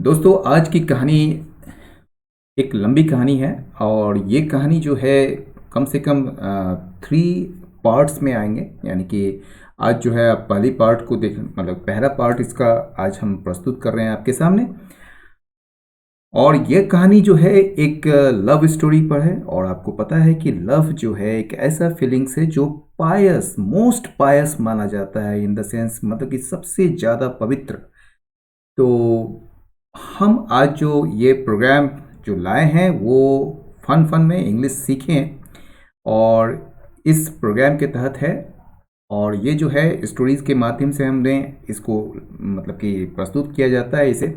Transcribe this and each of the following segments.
दोस्तों आज की कहानी एक लंबी कहानी है और ये कहानी जो है कम से कम 3 पार्ट्स में आएंगे। यानी कि आज जो है आप पहली पार्ट को देख मतलब पहला पार्ट इसका आज हम प्रस्तुत कर रहे हैं आपके सामने। और ये कहानी जो है एक लव स्टोरी पर है और आपको पता है कि लव जो है एक ऐसा फीलिंग्स है जो पायस मोस्ट पायस माना जाता है इन द सेंस मतलब कि सबसे ज़्यादा पवित्र। तो हम आज जो ये प्रोग्राम जो लाए हैं वो फन फन में इंग्लिश सीखें और इस प्रोग्राम के तहत है। और ये जो है स्टोरीज़ के माध्यम से हमने इसको मतलब कि प्रस्तुत किया जाता है इसे।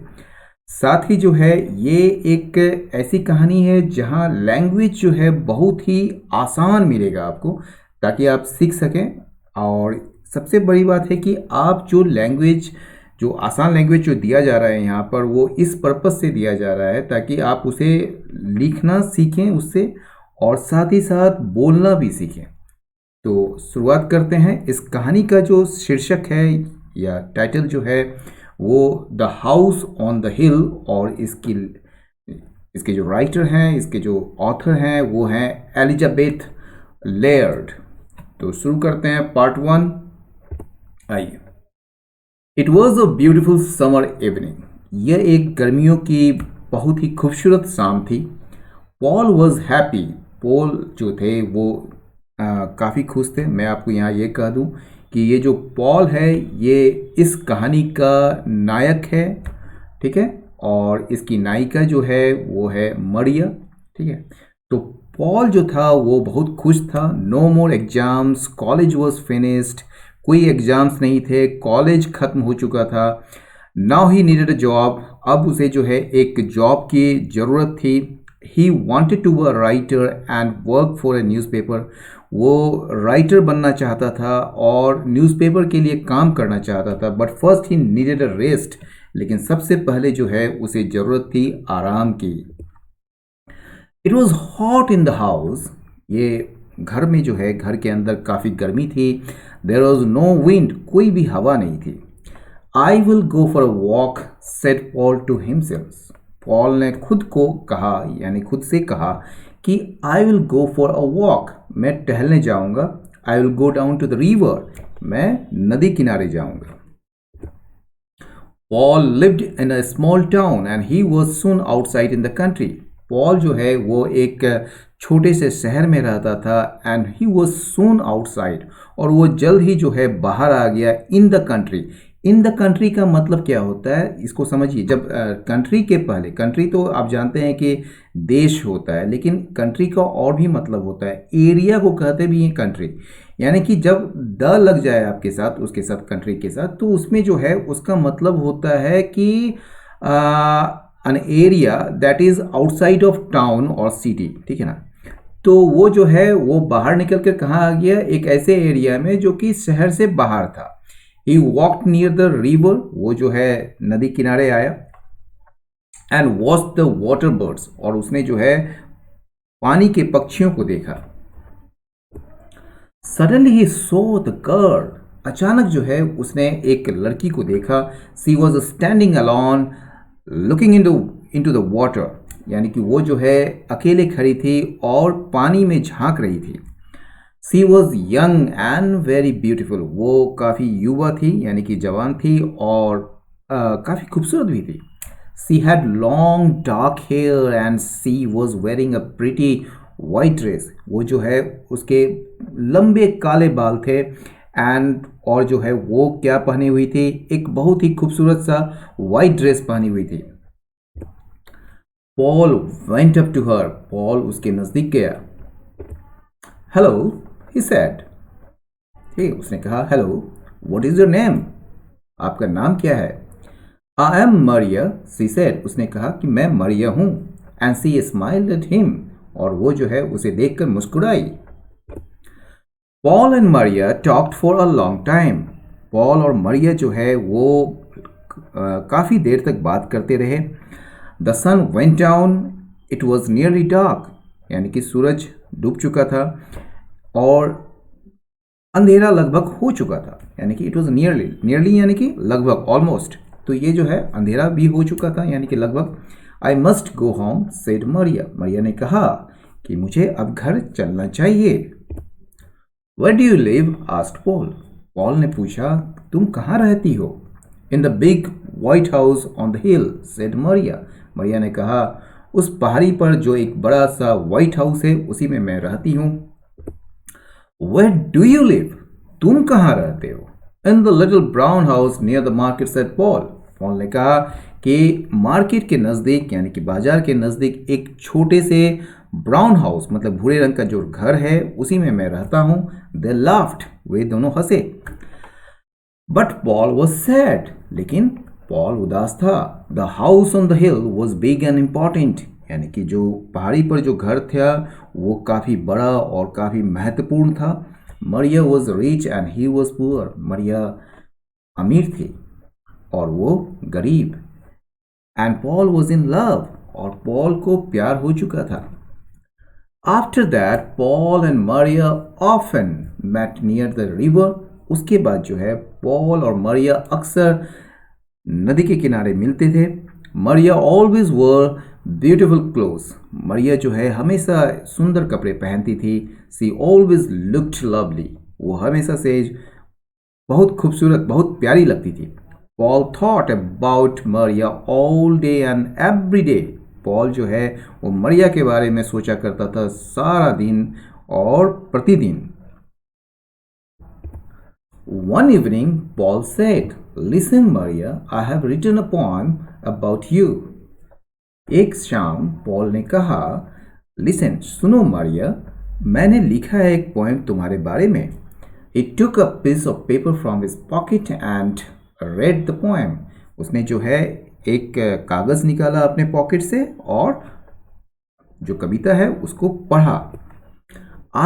साथ ही जो है ये एक ऐसी कहानी है जहाँ लैंग्वेज जो है बहुत ही आसान मिलेगा आपको ताकि आप सीख सकें। और सबसे बड़ी बात है कि आप जो आसान लैंग्वेज जो दिया जा रहा है यहाँ पर वो इस पर्पस से दिया जा रहा है ताकि आप उसे लिखना सीखें उससे और साथ ही साथ बोलना भी सीखें। तो शुरुआत करते हैं। इस कहानी का जो शीर्षक है या टाइटल जो है वो द हाउस ऑन द हिल और इसके जो राइटर हैं इसके जो ऑथर हैं वो हैं एलिजाबेथ लेयर्ड। तो शुरू करते हैं पार्ट 1। आइए। It was a beautiful summer evening. यह एक गर्मियों की बहुत ही खूबसूरत शाम थी। Paul was happy. पॉल जो थे वो काफ़ी खुश थे। मैं आपको यहाँ ये कह दूँ कि ये जो पॉल है ये इस कहानी का नायक है, ठीक है। और इसकी नायिका जो है वो है मरिया, ठीक है। तो पॉल जो था वो बहुत खुश था। No more exams, college was finished. कोई एग्जाम्स नहीं थे, कॉलेज ख़त्म हो चुका था। Now he needed a job. अब उसे जो है एक जॉब की ज़रूरत थी। He wanted to be a writer and work for a newspaper. वो राइटर बनना चाहता था और न्यूज़पेपर के लिए काम करना चाहता था। But first he needed a rest. लेकिन सबसे पहले जो है उसे ज़रूरत थी आराम की। It was hot in the house. ये घर में जो है घर के अंदर काफ़ी गर्मी थी। देर वॉज नो विंड, कोई भी हवा नहीं थी। I will go for a walk said Paul to himself. Paul ने खुद को कहा यानी खुद से कहा कि I will go for a walk, मैं टहलने जाऊंगा। I will go down to the river, मैं नदी किनारे जाऊंगा। Paul lived in a small town and he was soon outside in the country. Paul जो है वो एक छोटे से शहर में रहता था and he was soon outside, और वो जल्द ही जो है बाहर आ गया इन the country. In the country का मतलब क्या होता है इसको समझिए। जब कंट्री के पहले, कंट्री तो आप जानते हैं कि देश होता है, लेकिन कंट्री का और भी मतलब होता है। एरिया को कहते भी हैं कंट्री। यानी कि जब द लग जाए आपके साथ उसके साथ कंट्री के साथ तो उसमें जो है उसका मतलब होता है कि an area that is outside of town और सिटी, ठीक है ना। तो वो जो है वो बाहर निकल कर कहाँ आ गया, एक ऐसे एरिया में जो कि शहर से बाहर था। He walked near the river, वो जो है नदी किनारे आया। And watch the water birds, और उसने जो है पानी के पक्षियों को देखा। Suddenly he saw the girl, अचानक जो है उसने एक लड़की को देखा। She was standing alone looking into the water, यानी कि वो जो है अकेले खड़ी थी और पानी में झांक रही थी। She was young and very beautiful, वो काफ़ी युवा थी यानी कि जवान थी और काफ़ी खूबसूरत भी थी। She had long dark hair and she was wearing a pretty white dress, वो जो है उसके लंबे काले बाल थे एंड और जो है वो क्या पहनी हुई थी, एक बहुत ही खूबसूरत सा वाइट ड्रेस पहनी हुई थी। Paul went up to her, Paul उसके नज़दीक गया। हेलो, ही सेड, ठीक, उसने कहा hello, what is your name, आपका नाम क्या है। I am Maria, she said, उसने कहा कि मैं मरिया हूँ। And she smiled at him, और वो जो है उसे देखकर मुस्कुराई। Paul and Maria talked for a long time. Paul और मरिया जो है वो काफ़ी देर तक बात करते रहे। The sun went down, it was nearly dark, यानी कि सूरज डूब चुका था और अंधेरा लगभग हो चुका था। यानी कि इट वॉज नियरली, नियरली यानी कि लगभग, ऑलमोस्ट। तो ये जो है अंधेरा भी हो चुका था, यानी कि लगभग। I must go home said Maria, Maria ने कहा कि मुझे अब घर चलना चाहिए। Where do you live asked Paul, Paul ने पूछा तुम कहाँ रहती हो। In the big white house on the hill said Maria, Maria ने कहा उस पहाड़ी पर जो एक बड़ा सा व्हाइट हाउस है उसी में मैं रहती हूँ। वेयर डू यू लिव, तुम कहाँ रहते हो। In the little brown house near the market said Paul, Paul ने कहा कि मार्केट के नज़दीक यानी कि बाजार के नज़दीक एक छोटे से ब्राउन हाउस मतलब भूरे रंग का जो घर है उसी में मैं रहता हूँ। दे लाफ्ड, वे दोनों हंसे। बट पॉल वॉज सैड, लेकिन पॉल उदास था। The house on the hill was big and important, यानी कि जो पहाड़ी पर जो घर था वो काफ़ी बड़ा और काफ़ी महत्वपूर्ण था। Maria was rich and he was poor, Maria अमीर थी और वो गरीब। And Paul was in love, और पॉल को प्यार हो चुका था। After that Paul and Maria often met near the river, उसके बाद जो है पॉल और मरिया अक्सर नदी के किनारे मिलते थे। मरिया ऑलवेज वर ब्यूटिफुल क्लोथ्स, मरिया जो है हमेशा सुंदर कपड़े पहनती थी। सी ऑलवेज लुक्ड लवली, वो हमेशा से बहुत खूबसूरत बहुत प्यारी लगती थी। Paul thought about Maria all day and every day, Paul जो है वो मरिया के बारे में सोचा करता था सारा दिन और प्रतिदिन। One evening, Paul said, "Listen, Maria, I have written a poem about you." एक शाम पॉल ने कहा, लिसन सुनो मारिया, मैंने लिखा है एक पोएम तुम्हारे बारे में। He took a piece of paper from his pocket and read the poem. उसने जो है एक कागज निकाला अपने पॉकेट से और जो कविता है उसको पढ़ा।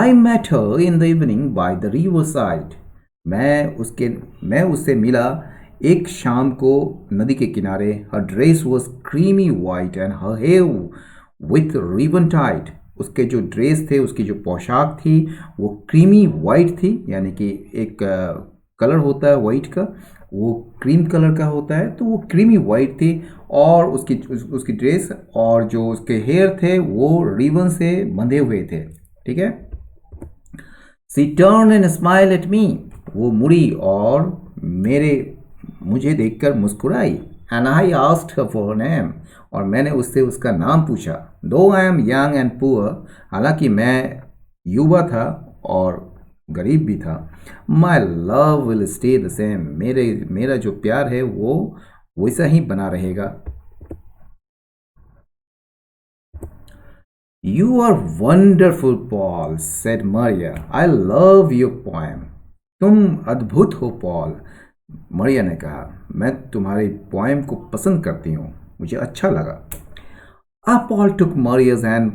I met her in the evening by the river side. मैं उससे मिला एक शाम को नदी के किनारे। Her dress was creamy white and her hair with ribbon tied, उसके जो ड्रेस थे उसकी जो पोशाक थी वो क्रीमी वाइट थी, यानी कि एक कलर होता है वाइट का, वो क्रीम कलर का होता है, तो वो क्रीमी वाइट थी। और उसकी ड्रेस और जो उसके हेयर थे वो रिबन से बंधे हुए थे। ठीक है। She turn and smile at me, वो मुड़ी और मुझे देखकर मुस्कुराई। And I asked her for name, और मैंने उससे उसका नाम पूछा। Though I am young and poor, हालांकि मैं युवा था और गरीब भी था। My love will stay the same, मेरा जो प्यार है वो वैसा ही बना रहेगा। You are wonderful, Paul, said Maria. I love your poem. तुम अद्भुत हो पॉल, मरिया ने कहा। मैं तुम्हारी पोएम को पसंद करती हूँ, मुझे अच्छा लगा। पॉल टुक Maria's hand.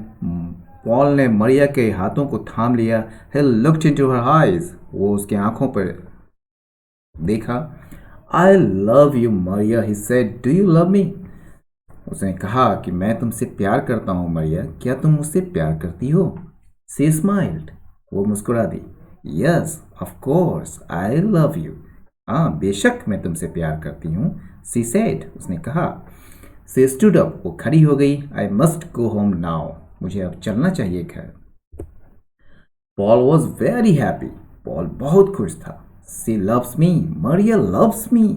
पॉल ने मरिया के हाथों को थाम लिया। He looked into her eyes. वो उसके आंखों पर देखा। I love you, Maria, he said. Do you love me? उसने कहा कि मैं तुमसे प्यार करता हूँ मरिया, क्या तुम मुझसे प्यार करती हो? She smiled. वो मुस्कुरा दी। Yes, of course, I love you. हाँ, बेशक मैं तुमसे प्यार करती हूँ। She said. उसने कहा। She stood up. वो खड़ी हो गई। I must go home now. मुझे अब चलना चाहिए घर। Paul was very happy. Paul बहुत खुश था। She loves me. Maria loves me.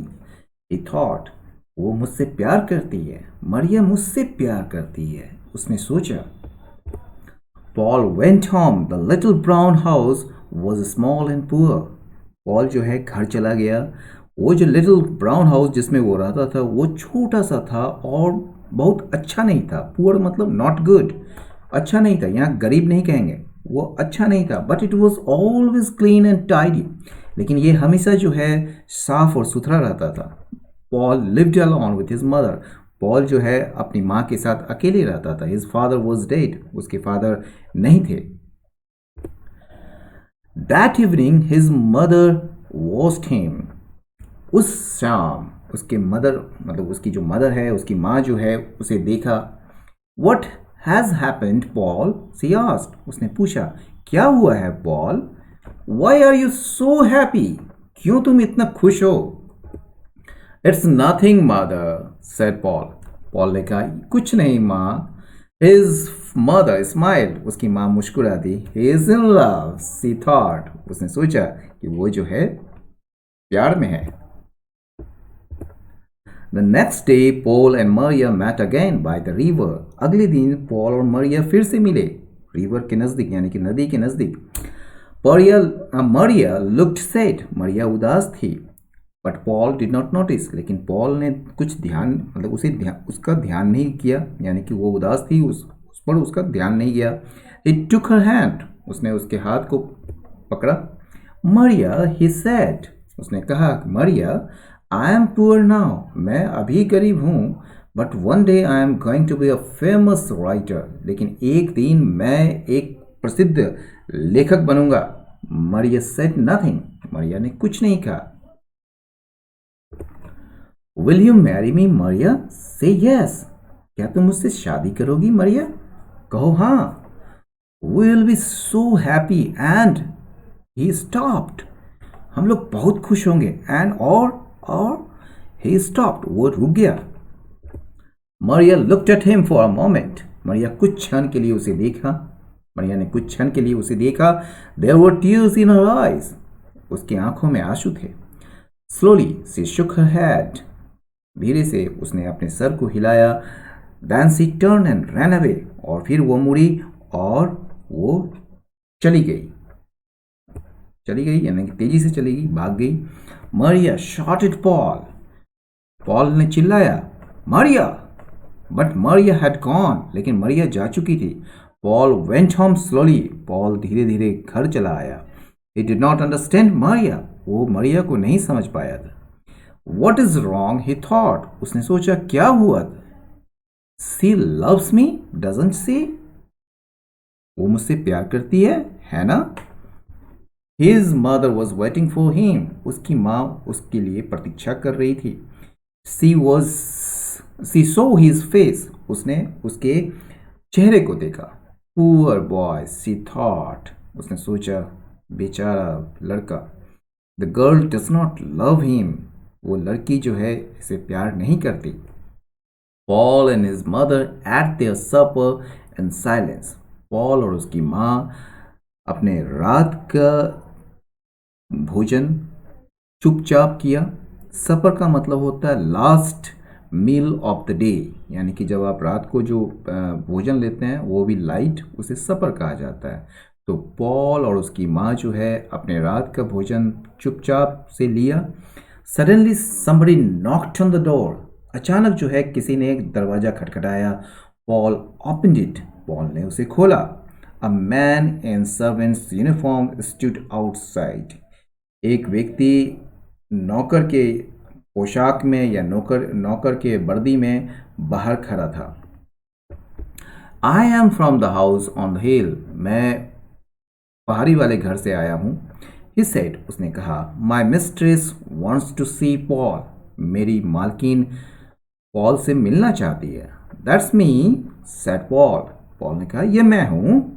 He thought. वो मुझसे प्यार करती है, मरिया मुझसे प्यार करती है, उसने सोचा। Paul went home. The little brown house was small and poor. Paul जो है घर चला गया। वो जो लिटिल ब्राउन हाउस जिसमें वो रहता था वो छोटा सा था और बहुत अच्छा नहीं था। पुअर मतलब नॉट गुड, अच्छा नहीं था, यहाँ गरीब नहीं कहेंगे, वो अच्छा नहीं था। But it was always clean and tidy, लेकिन ये हमेशा जो है साफ और सुथरा रहता था। Paul lived alone with his mother. Paul जो है अपनी माँ के साथ अकेले रहता था। हिज फादर वॉज डेड, उसके फादर नहीं थे। That evening his mother washed him. उस शाम उसके मदर मतलब उसकी जो मदर है, उसकी माँ जो है, उसे देखा। What has happened Paul, she asked. उसने पूछा, क्या हुआ है Paul? Why are you so happy, क्यों तुम इतना खुश हो? It's nothing mother said Paul. Paul ने कहा कुछ नहीं माँ। His mother smiled. उसकी माँ मुस्कुरा दी। He is in love she thought. उसने सोचा कि वो जो है प्यार में है। The next day, Paul and Maria met again by the river. अगले दिन पॉल और मरिया फिर से मिले रिवर के नजदीक यानी कि नदी के नजदीक। मरिया लुक्ड सैड। मरिया उदास थी। But Paul did not notice. लेकिन पॉल ने कुछ ध्यान मतलब उसका ध्यान नहीं किया यानी कि वो उदास थी उस पर उसका ध्यान नहीं गया। He took her hand. उसने उसके हाथ को पकड़ा। मरिया he said. उसने कहा मरिया I am poor now. मैं अभी गरीब हूँ। But one day I am going to be a famous writer. लेकिन एक दिन मैं एक प्रसिद्ध लेखक बनूंगा। मरिया said nothing. मरिया ने कुछ नहीं कहा। Will you marry me, Maria? Say yes. क्या तुम मुझसे शादी करोगी मरिया? कहो हाँ। We will be so happy and he stopped. हम लोग बहुत खुश होंगे and और he stopped. वो रुक गया। मरिया looked at him for a moment. मरिया कुछ क्षण के लिए उसे देखा। मरिया ने कुछ क्षण के लिए उसे देखा। There were tears in her eyes. उसकी आंखों में आंसू थे। Slowly she shook her head. धीरे से उसने अपने सर को हिलाया। Then she turned and ran away. और फिर वो मुड़ी और वो चली गई यानी कि तेजी से चली गई, भाग गई। मरिया shouted Paul. पॉल ने चिल्लाया Maria. But Maria had gone. लेकिन मरिया जा चुकी थी। Paul went home slowly. Paul धीरे धीरे घर चला आया। He did not understand Maria. वो मरिया को नहीं समझ पाया था। What is wrong? He thought. उसने सोचा क्या हुआ? She loves me, doesn't she? वो मुझसे प्यार करती है ना? His mother was waiting for him. उसकी माँ उसके लिए प्रतीक्षा कर रही थी। She saw his face. उसने उसके चेहरे को देखा। Poor boy, she thought. उसने सोचा बेचारा लड़का। The girl does not love him. वो लड़की जो है इसे प्यार नहीं करती। Paul and his mother ate their supper in silence. Paul और उसकी माँ अपने रात का भोजन चुपचाप किया। सपर का मतलब होता है last meal of the day यानी कि जब आप रात को जो भोजन लेते हैं वो भी लाइट, उसे सपर कहा जाता है। तो पॉल और उसकी माँ जो है अपने रात का भोजन चुपचाप से लिया। Suddenly somebody knocked on the door. अचानक जो है किसी ने एक दरवाजा खटखटाया। Paul opened it. पॉल ने उसे खोला। A man in servant's uniform stood outside. एक व्यक्ति नौकर के पोशाक में या नौकर के वर्दी में बाहर खड़ा था। I am from the house on the hill. मैं पहाड़ी वाले घर से आया हूँ। He said, उसने कहा, My mistress wants to see Paul. मेरी मालकिन पॉल से मिलना चाहती है। That's me, said Paul. Paul ने कहा, ये मैं हूँ।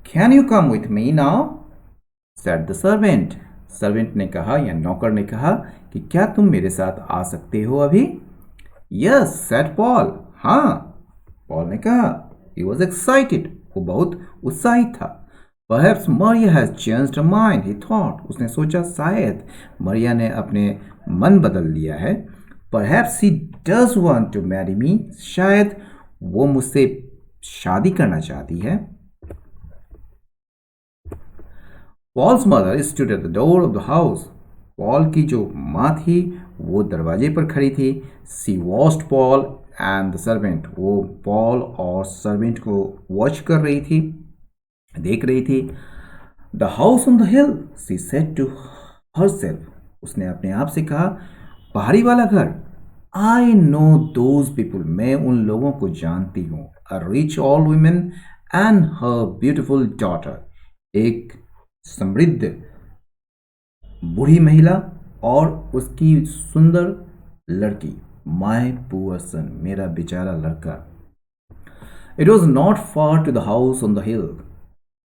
Can you come with me now? said the servant. Servant ने कहा या नौकर ने कहा कि क्या तुम मेरे साथ आ सकते हो अभी? Yes, said Paul. हाँ, पॉल ने कहा। He was excited. वो बहुत उत्साहित था। Perhaps Maria has changed her mind, he thought. उसने सोचा शायद मरिया ने अपने मन बदल लिया है। Perhaps she does want to marry me. शायद वो मुझसे शादी करना चाहती है। Paul's mother stood at the door of the house. Paul की जो माँ थी वो दरवाजे पर खड़ी थी। She watched Paul and the servant. वो पॉल और सर्वेंट को वॉच कर रही थी, देख रही थी। The house on the hill, she said to herself. उसने अपने आप से कहा, पहाड़ी वाला घर। I know those people. मैं उन लोगों को जानती हूँ। A rich old woman and her beautiful daughter. एक समृद्ध बूढ़ी महिला और उसकी सुंदर लड़की। My poor son. मेरा बेचारा लड़का। It was not far to the house on the hill.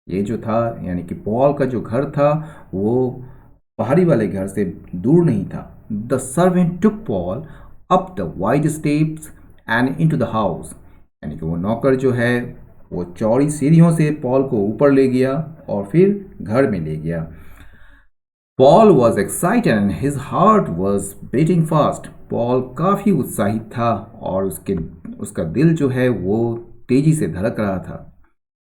ये जो था यानी कि पॉल का जो घर था वो पहाड़ी वाले घर से दूर नहीं था। The servant took Paul up the wide steps and into the house. यानी कि वो नौकर जो है वो चौड़ी सीढ़ियों से पॉल को ऊपर ले गया और फिर घर में ले गया। Paul was excited and his heart was beating fast. Paul काफ़ी उत्साहित था और उसका दिल जो है वो तेजी से धड़क रहा था।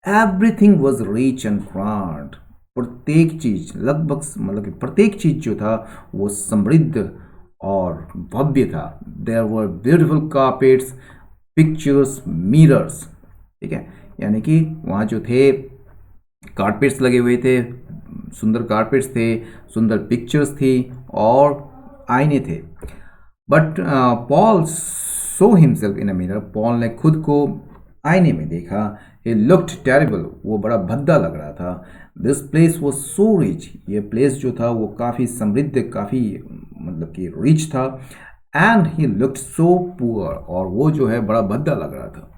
Everything was rich and grand. प्रत्येक चीज लगभग मतलब कि प्रत्येक चीज जो था वो समृद्ध और भव्य था। There were beautiful carpets, pictures, mirrors. ठीक है, यानी कि वहाँ जो थे कारपेट्स लगे हुए थे, सुंदर कारपेट्स थे, सुंदर पिक्चर्स थी और आईने थे। But Paul so himself in a mirror. Paul ने खुद को आईने में देखा। He looked terrible. वो बड़ा भद्दा लग रहा था। This place was so rich. ये प्लेस जो था वो काफ़ी समृद्ध, काफ़ी मतलब कि रिच था। And he looked so poor. और वो जो है बड़ा भद्दा लग रहा था।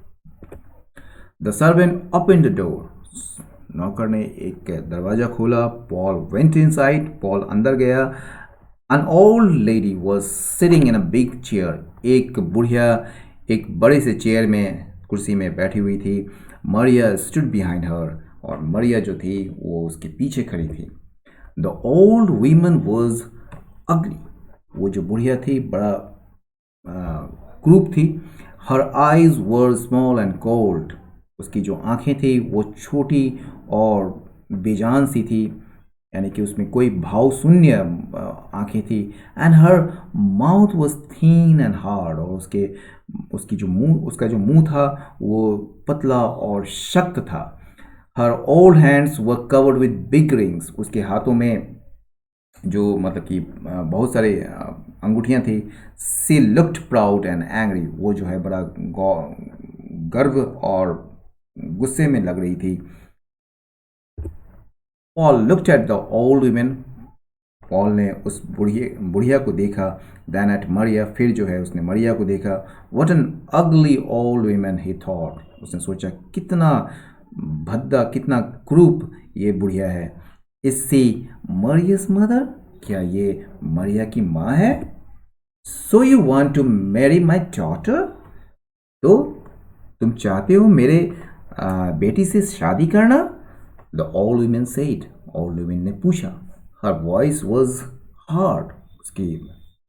The servant open the door. नौकर ने एक दरवाज़ा खोला। Paul went inside. पॉल अंदर गया। An old lady was sitting in a big chair. एक बुढ़िया एक बड़े से चेयर में, कुर्सी में बैठी हुई थी। मरिया stood behind her. और मरिया जो थी वो उसके पीछे खड़ी थी। The old woman was ugly. वो जो बुढ़िया थी बड़ा क्रूप थी। Her eyes were small and cold. उसकी जो आंखें थी वो छोटी और बेजान सी थी, यानी कि उसमें कोई भाव शून्य आंखें थी। And her mouth was thin and hard. और उसका जो मुंह था वो पतला और सख्त था। Her old hands were covered with big rings. उसके हाथों में जो मतलब कि बहुत सारे अंगूठियां थी। She looked proud and angry. वो जो है बड़ा गर्व और गुस्से में लग रही थी। Paul looked at the old woman. Paul ने उस बुढ़िया को देखा। Then at Maria. फिर जो है उसने मरिया को देखा। What an ugly old woman he thought. उसने सोचा कितना भद्दा, कितना क्रूप ये बुढ़िया है। Is she Maria's mother. क्या ये मरिया की माँ है? So you want to marry my daughter. तो तुम चाहते हो मेरे बेटी से शादी करना? The old women said. Old women ने पूछा। Her voice was hard.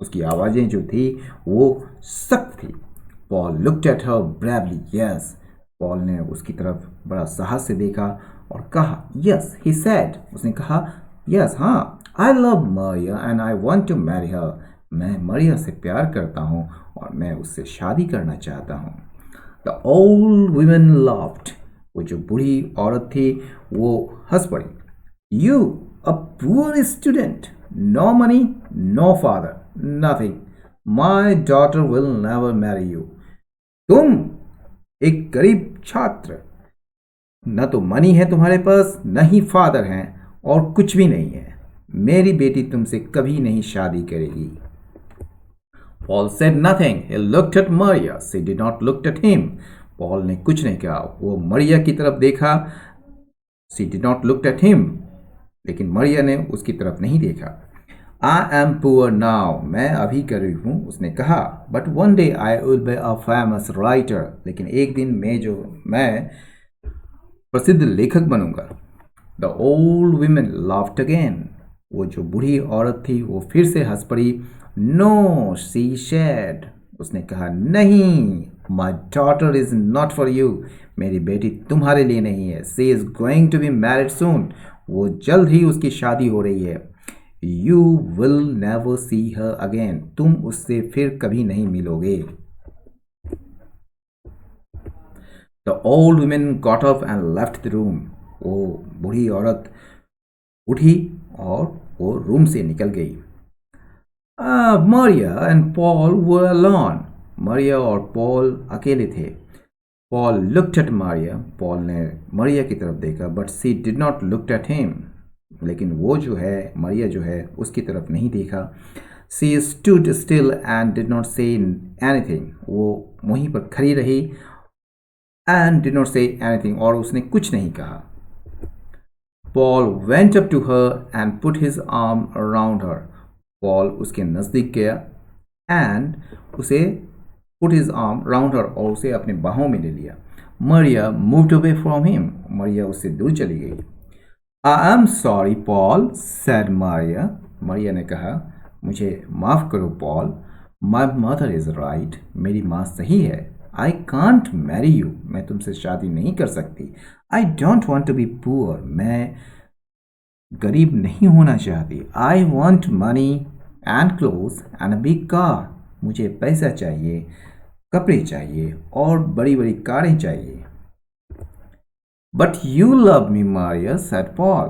उसकी आवाज़ें जो थी वो सख्त थी। Paul looked at her bravely. Yes. Paul ने उसकी तरफ बड़ा साहस से देखा और कहा यस। He said. उसने कहा यस, हाँ, I love Maria and I want to marry her. मैं मरिया से प्यार करता हूँ और मैं उससे शादी करना चाहता हूँ। The old women laughed. वो जो बूढ़ी औरत थी वो हंस पड़ी। You a poor student, no money, no father, nothing, my daughter will never marry you. तुम एक गरीब छात्र, न तो मनी है तुम्हारे पास, न ही फादर हैं और कुछ भी नहीं है। मेरी बेटी तुमसे कभी नहीं शादी करेगी। Paul said nothing. He looked at Maria. She did not look at him. Paul ने कुछ नहीं कहा। वो मरिया की तरफ देखा। She did not look at him. लेकिन मरिया ने उसकी तरफ नहीं देखा। I am poor now. मैं अभी गरीब हूँ, उसने कहा। But one day I will be a famous writer. लेकिन एक दिन मैं प्रसिद्ध लेखक बनूंगा। The old women laughed again. वो जो बूढ़ी औरत थी वो फिर से हंस पड़ी। No, she said. उसने कहा नहीं, my daughter is not for you. मेरी बेटी तुम्हारे लिए नहीं है। She is going to be married soon. वो जल्द ही उसकी शादी हो रही है। You will never see her again. तुम उससे फिर कभी नहीं मिलोगे। The old woman got up and left the room. वो बूढ़ी औरत उठी और वो रूम से निकल गई। Maria and Paul were alone. मरिया और पॉल अकेले थे। Paul looked at Maria. Paul ने मरिया की तरफ देखा, but she did not look at him. लेकिन वो जो है मरिया जो है उसकी तरफ नहीं देखा। She stood still and did not say anything. वो वहीं पर खड़ी रही and did not say anything. और उसने कुछ नहीं कहा। Paul went up to her and put his arm around her. Paul उसके नज़दीक गया एंड उसे put his arm round her और उसे अपने बाहों में ले लिया। Maria moved away from him, Maria उससे दूर चली गई। I am sorry Paul said Maria, Maria ने कहा मुझे माफ़ करो Paul, my mother is right, मेरी माँ सही है। आई कांट मैरी यू, मैं तुमसे शादी नहीं कर सकती। I don't want to be poor, मैं गरीब नहीं होना चाहती। I want money and clothes and a big car, मुझे पैसा चाहिए, कपड़े चाहिए और बड़ी बड़ी कारें चाहिए। But you love me Maria said Paul,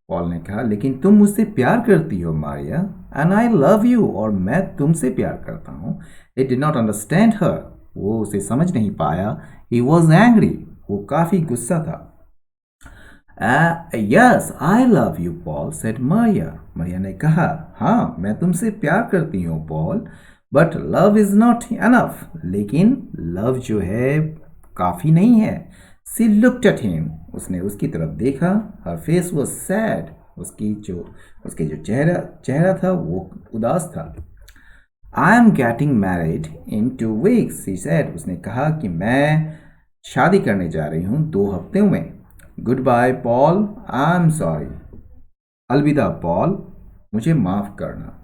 Paul ने कहा लेकिन तुम मुझसे प्यार करती हो Maria, and I love you, और मैं तुमसे प्यार करता हूँ। He did not understand her, वो उसे समझ नहीं पाया। He was angry, वो काफ़ी गुस्सा था। Yes, I love you, Paul said Maria, Maria ने कहा हाँ मैं तुमसे प्यार करती हूँ Paul, but love is not enough, लेकिन लव जो है काफ़ी नहीं है। She looked at him, उसने उसकी तरफ देखा। Her face was sad, उसके जो चेहरा था वो उदास था। I am getting married in 2 weeks, she said, उसने कहा कि मैं शादी करने जा रही हूँ 2 हफ्ते में। Goodbye Paul, I am sorry, अलविदा पॉल, मुझे माफ करना।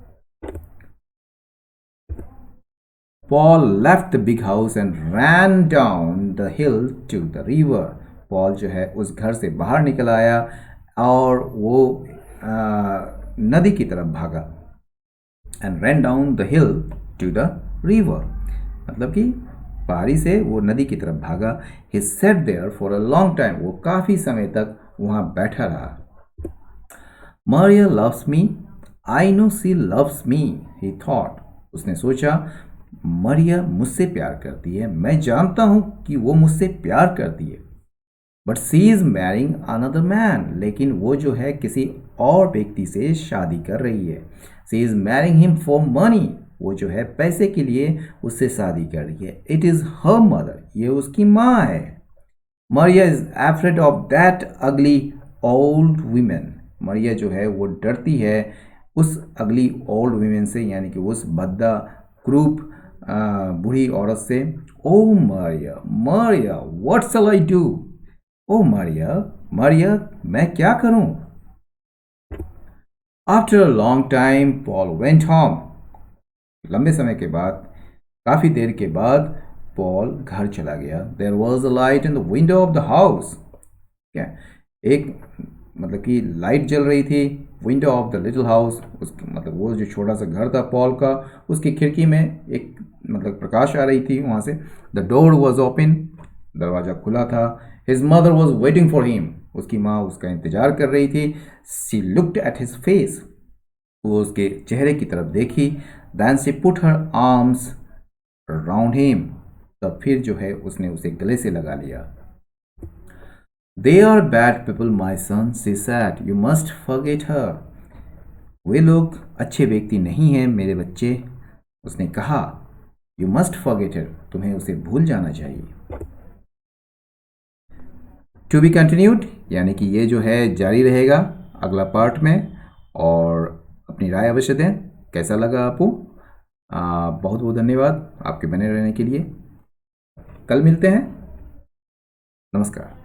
Paul left the big house and ran down the hill to the river. Paul जो है उस घर से बाहर निकल आया और वो नदी की तरफ भागा। And ran down the hill to the river, मतलब कि पहाड़ी से वो नदी की तरफ भागा। He sat there for a long time, वो काफ़ी समय तक वहाँ बैठा रहा। Maria loves me, I know she loves me, he thought, उसने सोचा मरिया मुझसे प्यार करती है, मैं जानता हूँ कि वो मुझसे प्यार करती है। But she is marrying another man, लेकिन वो जो है किसी और व्यक्ति से शादी कर रही है। She is marrying him for money, वो जो है पैसे के लिए उससे शादी कर रही है। इट इज हर मदर, ये उसकी माँ है। मरिया इज एफ्रेड ऑफ दैट अगली ओल्ड वीमेन, मरिया जो है वो डरती है उस अगली ओल्ड वीमेन से, यानी कि उस भद्दा क्रूप बूढ़ी औरत से। ओ मरिया मरिया व्हाट शैल आई डू, ओ मरिया मरिया मैं क्या करूं। After a long time Paul went home, लंबे समय के बाद, काफ़ी देर के बाद पॉल घर चला गया। There was a light in the window of the house, क्या एक मतलब कि लाइट जल रही थी window of the little house, उसकी मतलब वो जो छोटा सा घर था पॉल का, उसकी खिड़की में एक मतलब प्रकाश आ रही थी वहाँ से। द डोर वॉज ओपन, दरवाज़ा खुला था। His mother was waiting for him, उसकी माँ उसका इंतजार कर रही थी। She looked at his face, वो उसके चेहरे की तरफ देखी। Then she put her arms round him, तब फिर जो है उसने उसे गले से लगा लिया। They are bad people, my son, she said. You must forget her. वे लोग अच्छे व्यक्ति नहीं हैं मेरे बच्चे, उसने कहा। You must forget her, तुम्हें उसे भूल जाना चाहिए। To be continued, यानी कि ये जो है जारी रहेगा अगला पार्ट में, और अपनी राय अवश्य दें कैसा लगा आपको। बहुत बहुत धन्यवाद आपके बने रहने के लिए। कल मिलते हैं, नमस्कार।